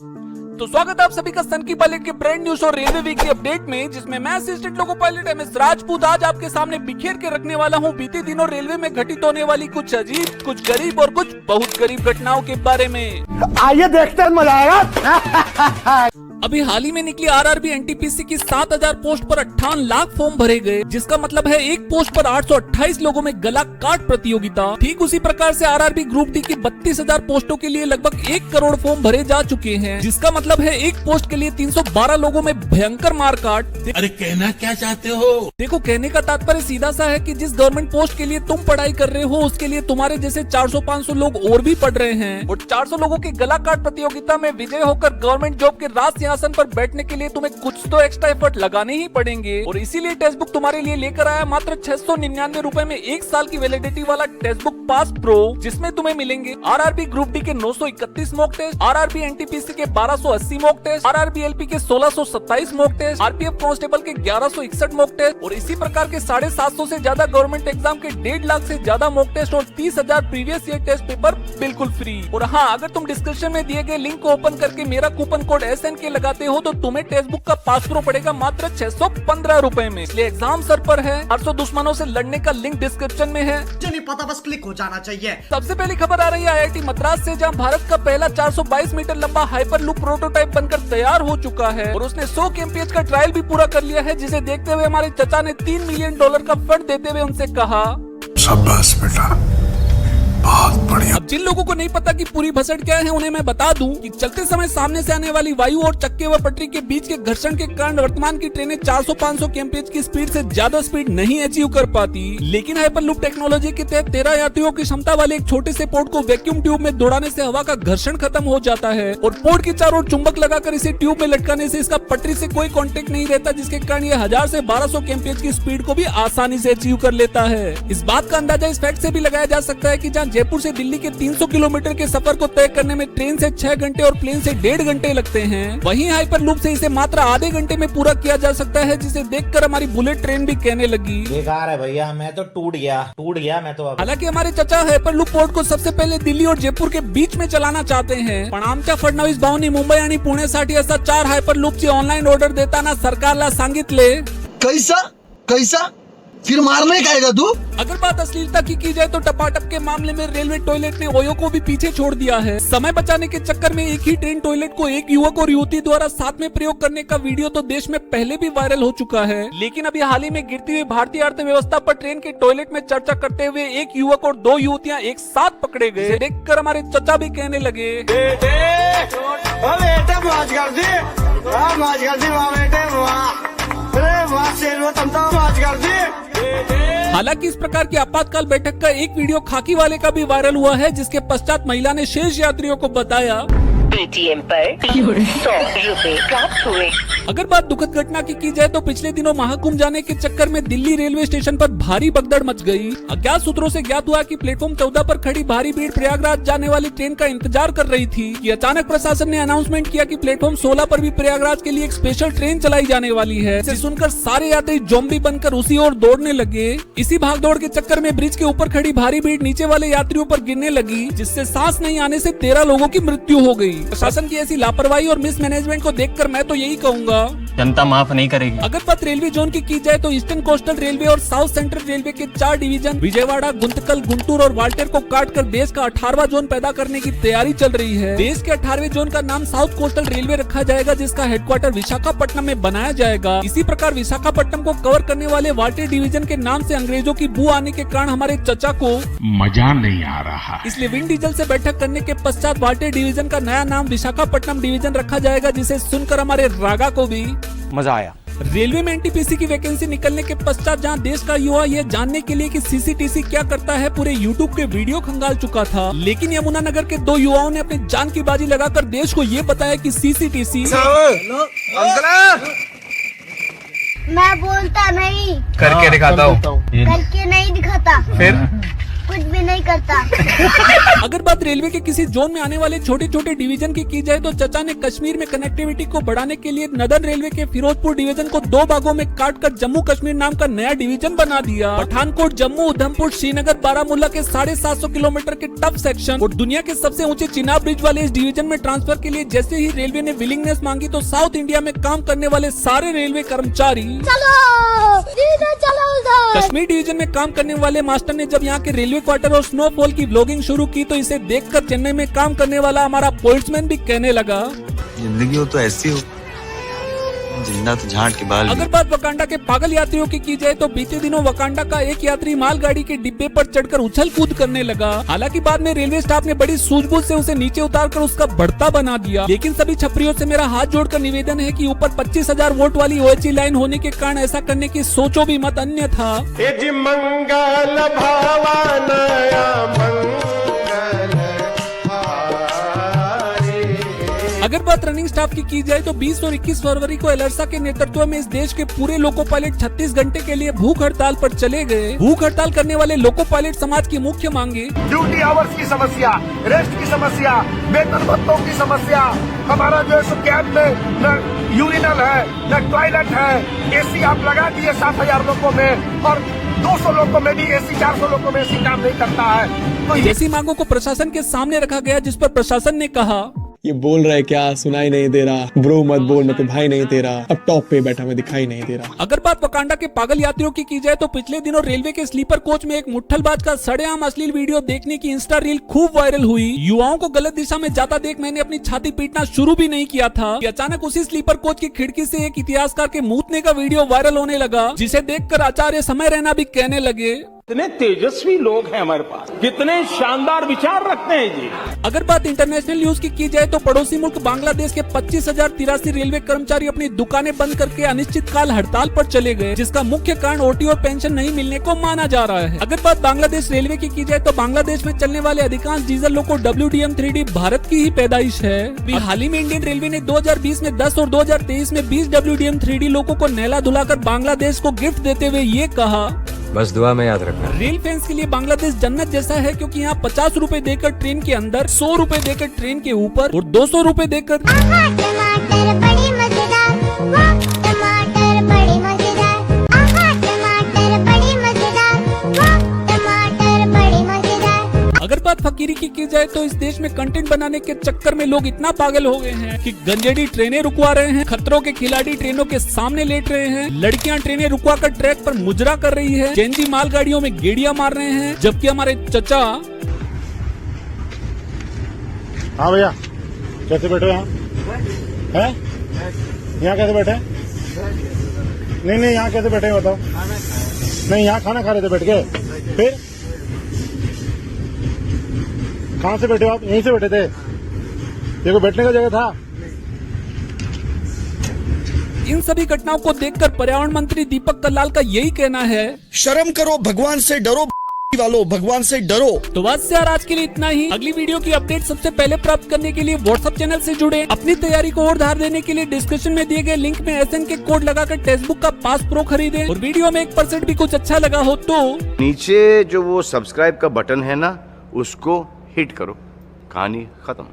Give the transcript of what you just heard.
तो स्वागत है आप सभी का सन की पायलट के brand new show railway week की अपडेट में, जिसमें मैं assistant loco pilot MS Rajput आज आपके सामने बिखेर के रखने वाला हूं बीते दिनों रेलवे में घटित होने वाली कुछ अजीब, कुछ गरीब और कुछ बहुत गरीब घटनाओं के बारे में। आइए देखते हैं, मजा आएगा। अभी हाल ही में निकली RRB NTPC की 7000 पोस्ट पर 58 लाख फॉर्म भरे गए, जिसका मतलब है एक पोस्ट पर 828 लोगों में गला काट प्रतियोगिता। ठीक उसी प्रकार से RRB ग्रुप डी की 32,000 पोस्टों के लिए लगभग 1 करोड़ फॉर्म भरे जा चुके हैं, जिसका मतलब है एक पोस्ट के लिए 312 लोगों में भयंकर मार काट। अरे कहना क्या चाहते हो? देखो, कहने का तात्पर्य सीधा सा है कि जिस गवर्नमेंट पोस्ट के लिए तुम पढ़ाई कर रहे हो उसके लिए तुम्हारे जैसे 400-500 लोग और भी पढ़ रहे हैं, और 400 लोगों की गला काट प्रतियोगिता में विजय होकर गवर्नमेंट जॉब के राज सिंहासन पर बैठने के लिए तुम्हें कुछ तो एक्स्ट्रा एफर्ट लगाने ही पड़ेंगे। और इसीलिए टेक्स्ट बुक तुम्हारे लिए लेकर आया मात्र 699 रुपए में 1 साल की वैलिडिटी वाला टेक्स्ट बुक पास प्रो, जिसमें तुम्हें मिलेंगे RRB ग्रुप डी के 931 मॉक टेस्ट, RRB NTPC के 1280 मॉक टेस्ट, RRB LP के 1627 मॉक टेस्ट, RPF कांस्टेबल के 1161 मॉक टेस्ट, और इसी प्रकार के 750 से ज्यादा गवर्नमेंट एग्जाम के 1.5 लाख से ज्यादा मॉक टेस्ट और 30,000 प्रीवियस ईयर टेस्ट पेपर बिल्कुल फ्री। और हाँ, अगर तुम डिस्क्रिप्शन में दिए गए लिंक को ओपन करके मेरा कूपन कोड SNK लगाते हो तो तुम्हें टेक्स्ट बुक का पास प्रो पड़ेगा मात्र 615 रुपए में। इसलिए एग्जाम सर पर है, 800 दुश्मनों से लड़ने का लिंक डिस्क्रिप्शन में है, जो नहीं पता बस क्लिक हो जाना चाहिए। सबसे पहली खबर आ रही है IIT मद्रास से, जहां भारत का पहला 422 मीटर लंबा हाइपर लूप प्रोटोटाइप बनकर तैयार हो चुका है और उसने 100 kmph का ट्रायल भी पूरा कर लिया है, जिसे देखते हुए हमारे चचा ने $3 मिलियन का फंड देते हुए उनसे कहा, शाबाश बेटा, बहुत बढ़िया। अब जिन लोगों को नहीं पता कि पूरी भसड़ क्या है उन्हें मैं बता दूं कि चलते समय सामने से आने वाली वायु और चक्के व पटरी के बीच के घर्षण के कारण वर्तमान की ट्रेनें 400-500 kmph की स्पीड से ज्यादा स्पीड नहीं अचीव कर पाती, लेकिन हाइपरलूप टेक्नोलॉजी के तहत 13 यात्रियों की क्षमता वाले एक छोटे से पोर्ट को वैक्यूम ट्यूब में दौड़ाने से हवा का घर्षण खत्म हो जाता है और पोर्ट के चारों ओर चुंबक लगाकर इसे ट्यूब में लटकाने से इसका पटरी से कोई कॉन्टेक्ट नहीं रहता, जिसके कारण ये 1000 से 1200 kmph की स्पीड को भी आसानी से अचीव कर लेता है। इस बात का अंदाजा इस फैक्ट से भी लगाया जा सकता है कि जहाँ जयपुर से दिल्ली के 300 किलोमीटर के सफर को तय करने में ट्रेन से 6 घंटे और प्लेन से 1.5 घंटे लगते हैं, वहीं हाइपरलूप से इसे मात्र आधे घंटे में पूरा किया जा सकता है, जिसे देखकर हमारी बुलेट ट्रेन भी कहने लगी, बेकार है भैया, मैं तो टूट गया मैं तो। हालांकि हमारे चचा हाइपरलूप पोर्ट को सबसे पहले दिल्ली और जयपुर के बीच में चलाना चाहते हैं, पण आमच्या फडणवीस भाऊनी मुंबई आणि पुण्यासाठी असा 4 हायपरलूपची ऑनलाईन ऑर्डर देताना सरकारला सांगितले, कैसा फिर मारने का आएगा तू? अगर बात अश्लीलता की जाए तो टपाटप के मामले में रेलवे टॉयलेट ने ओयो को भी पीछे छोड़ दिया है। समय बचाने के चक्कर में एक ही ट्रेन टॉयलेट को एक युवक और युवती द्वारा साथ में प्रयोग करने का वीडियो तो देश में पहले भी वायरल हो चुका है, लेकिन अभी हाल ही में गिरती हुई भारतीय अर्थव्यवस्था पर ट्रेन के टॉयलेट में चर्चा करते हुए एक युवक और 2 युवतियां एक साथ पकड़े गए, देखकर हमारे चचा भी कहने लगे, हालांकि इस प्रकार की आपातकाल बैठक का एक वीडियो खाकी वाले का भी वायरल हुआ है, जिसके पश्चात महिला ने शेष यात्रियों को बताया, ATM पर 100 रुपए प्राप्त हुए। अगर बात दुखद घटना की जाए तो पिछले दिनों महाकुंभ जाने के चक्कर में दिल्ली रेलवे स्टेशन पर भारी भगदड़ मच गई। अज्ञात सूत्रों से ज्ञात हुआ कि प्लेटफॉर्म 14 पर खड़ी भारी भीड़ प्रयागराज जाने वाली ट्रेन का इंतजार कर रही थी कि अचानक प्रशासन ने अनाउंसमेंट किया कि प्लेटफॉर्म 16 पर भी प्रयागराज के लिए एक स्पेशल ट्रेन चलाई जाने वाली है। इसे सुनकर सारे यात्री ज़ॉम्बी बनकर उसी ओर दौड़ने लगे। इसी भागदौड़ के चक्कर में ब्रिज के ऊपर खड़ी भारी भीड़ नीचे वाले यात्रियों पर गिरने लगी, जिससे सांस नहीं आने से 13 लोगों की मृत्यु हो गई। प्रशासन की ऐसी लापरवाही और मिसमैनेजमेंट को देखकर मैं तो यही कहूँगा, जनता माफ नहीं करेगी। अगर बात रेलवे जोन की जाए तो ईस्टर्न कोस्टल रेलवे और साउथ सेंट्रल रेलवे के 4 डिवीजन विजयवाड़ा, गुंतकल, गुंटूर और वाल्टेर को काटकर देश का 18वां जोन पैदा करने की तैयारी चल रही है। देश के 18वें जोन का नाम साउथ कोस्टल रेलवे रखा जाएगा, जिसका हेडक्वार्टर विशाखापट्टनम में बनाया जाएगा। इसी प्रकार विशाखापट्टनम को कवर करने वाले वाल्टेर डिवीजन के नाम से अंग्रेजों की बू आने के कारण हमारे चचा को मजा नहीं आ रहा, इसलिए विंड डीजल से बैठक करने के पश्चात वाल्टेर डिवीजन का नया नाम विशाखापट्टनम डिवीजन रखा जाएगा, जिसे सुनकर हमारे रागा को भी मजा आया। रेलवे में NTPC की वैकेंसी निकलने के पश्चात जहां देश का युवा यह जानने के लिए कि CCTC क्या करता है पूरे YouTube के वीडियो खंगाल चुका था, लेकिन यमुनानगर के 2 युवाओं ने अपनी जान की बाजी लगाकर देश को ये बताया कि CCTC मैं बोलता नहीं, करके दिखाता हूँ। करके नहीं दिखाता। फिर कुछ भी नहीं करता। अगर बात रेलवे के किसी जोन में आने वाले छोटे छोटे डिवीजन की जाए तो चचा ने कश्मीर में कनेक्टिविटी को बढ़ाने के लिए नदर्न रेलवे के फिरोजपुर डिवीजन को 2 भागों में काट कर जम्मू कश्मीर नाम का नया डिवीजन बना दिया। पठानकोट, जम्मू, उधमपुर, श्रीनगर, बारामूला के 750 किलोमीटर के टफ सेक्शन और दुनिया के सबसे ऊंचे चिनाब ब्रिज वाले इस डिवीजन में ट्रांसफर के लिए जैसे ही रेलवे ने विलिंगनेस मांगी तो साउथ इंडिया में काम करने वाले सारे रेलवे कर्मचारी कश्मीर डिवीजन में काम करने वाले मास्टर ने जब यहाँ के रेलवे क्वार्टर और स्नोफॉल की व्लॉगिंग शुरू की तो इसे देखकर चेन्नई में काम करने वाला हमारा पोस्टमैन भी कहने लगा, जिंदगी हो तो ऐसी हो, जिंदा तो झांट के बाल। अगर बात वकांडा के पागल यात्रियों की जाए तो बीते दिनों वकांडा का एक यात्री मालगाड़ी के डिब्बे पर चढ़कर उछल कूद करने लगा। हालांकि बाद में रेलवे स्टाफ ने बड़ी सूझबूझ से उसे नीचे उतारकर उसका बढ़ता बना दिया। लेकिन सभी छपरियों से मेरा हाथ जोड़कर निवेदन है कि ऊपर 25,000 वोल्ट वाली OHE लाइन होने के कारण ऐसा करने की सोचो भी मत, अन्यथा मंगल अगर बात रनिंग स्टाफ की जाए तो 20 और 21 फरवरी को एलर्सा के नेतृत्व में इस देश के पूरे लोको पायलट 36 घंटे के लिए भूख हड़ताल पर चले गए। भूख हड़ताल करने वाले लोको पायलट समाज की मुख्य मांगे ड्यूटी आवर्स की समस्या, रेस्ट की समस्या, वेतन भत्तों की समस्या, हमारा जो है कैब में न यूरिनल है न टॉयलेट है, एसी आप लगा दिए 7,000 लोगों में और 200 लोगों में भी एसी, 400 लोगों में एसी काम नहीं करता है। तो ऐसी मांगों को प्रशासन के सामने रखा गया जिस पर प्रशासन ने कहा, ये बोल रहा है क्या, सुनाई नहीं दे रहा, ब्रो मत बोल, मैं तो भाई नहीं दे रहा, अब टॉप पे बैठा मैं दिखाई नहीं दे रहा। अगर बात वकांडा के पागल यात्रियों की जाए तो पिछले दिनों रेलवे के स्लीपर कोच में एक मुट्ठलबाज का सरेआम अश्लील वीडियो देखने की इंस्टा रील खूब वायरल हुई। युवाओं को गलत दिशा में जाता देख मैंने अपनी छाती पीटना शुरू भी नहीं किया था कि अचानक उसी स्लीपर कोच की खिड़की से एक इतिहासकार के मूतने का वीडियो वायरल होने लगा, जिसे देखकर आचार्य समय रहना भी कहने लगे, कितने तेजस्वी लोग हैं हमारे पास, कितने शानदार विचार रखते हैं जी। अगर बात इंटरनेशनल न्यूज की जाए तो पड़ोसी मुल्क बांग्लादेश के 25,083 रेलवे कर्मचारी अपनी दुकानें बंद करके अनिश्चितकाल हड़ताल पर चले गए, जिसका मुख्य कारण OT और पेंशन नहीं मिलने को माना जा रहा है। अगर बात बांग्लादेश रेलवे की जाए तो बांग्लादेश में चलने वाले अधिकांश डीजल लोको WDM 3D भारत की ही पैदाइश है। हाल ही में इंडियन रेलवे ने 2020 में 10 और 2023 में 20 WDM 3D लोको को नहला धुलाकर बांग्लादेश को गिफ्ट देते हुए ये कहा, बस दुआ में याद रखना। रेल फैंस के लिए बांग्लादेश जन्नत जैसा है, क्योंकि यहाँ 50 रुपए देकर ट्रेन के अंदर, 100 रुपए देकर ट्रेन के ऊपर और 200 रुपए देकर टमाटर बड़ी मजेदार, टमाटर बड़ी मजेदार, टमाटर बड़ी मजेदार, टमाटर बड़ी मजेदार। अगर बात फकीरी की जाए तो इस देश में कंटेंट बनाने के चक्कर में लोग इतना पागल हो गए हैं कि गंजेड़ी ट्रेनें रुकवा रहे हैं, खतरों के खिलाड़ी ट्रेनों के सामने लेट रहे हैं, लड़कियां ट्रेनें रुकवा कर ट्रैक पर मुजरा कर रही है, चेंजी मालगाड़ियों में गेड़ियां मार रहे हैं, जबकि हमारे चचा। हाँ भैया, कैसे बैठे यहाँ हैं? यहाँ कैसे बैठे? नहीं यहाँ कैसे बैठे बताओ। नहीं यहाँ खाना खा रहे थे बैठ के, फिर कहाँ से बैठे हो आप? यहीं से बैठे थे? देखो बैठने का जगह था। इन सभी घटनाओं को देखकर पर्यावरण मंत्री दीपक कल्लाल का यही कहना है, शर्म करो, भगवान से डरो वालों, भगवान से डरो। तो बस यार आज के लिए इतना ही। अगली वीडियो की अपडेट सबसे पहले प्राप्त करने के लिए व्हाट्सएप चैनल से जुड़े। अपनी तैयारी को और धार देने के लिए डिस्क्रिप्शन में दिए गए लिंक में SN के कोड लगाकर टेक्स्ट बुक का पास प्रो खरीदें। और वीडियो में 1% भी कुछ अच्छा लगा हो तो नीचे जो वो सब्सक्राइब का बटन है ना, उसको हिट करो। कहानी खत्म।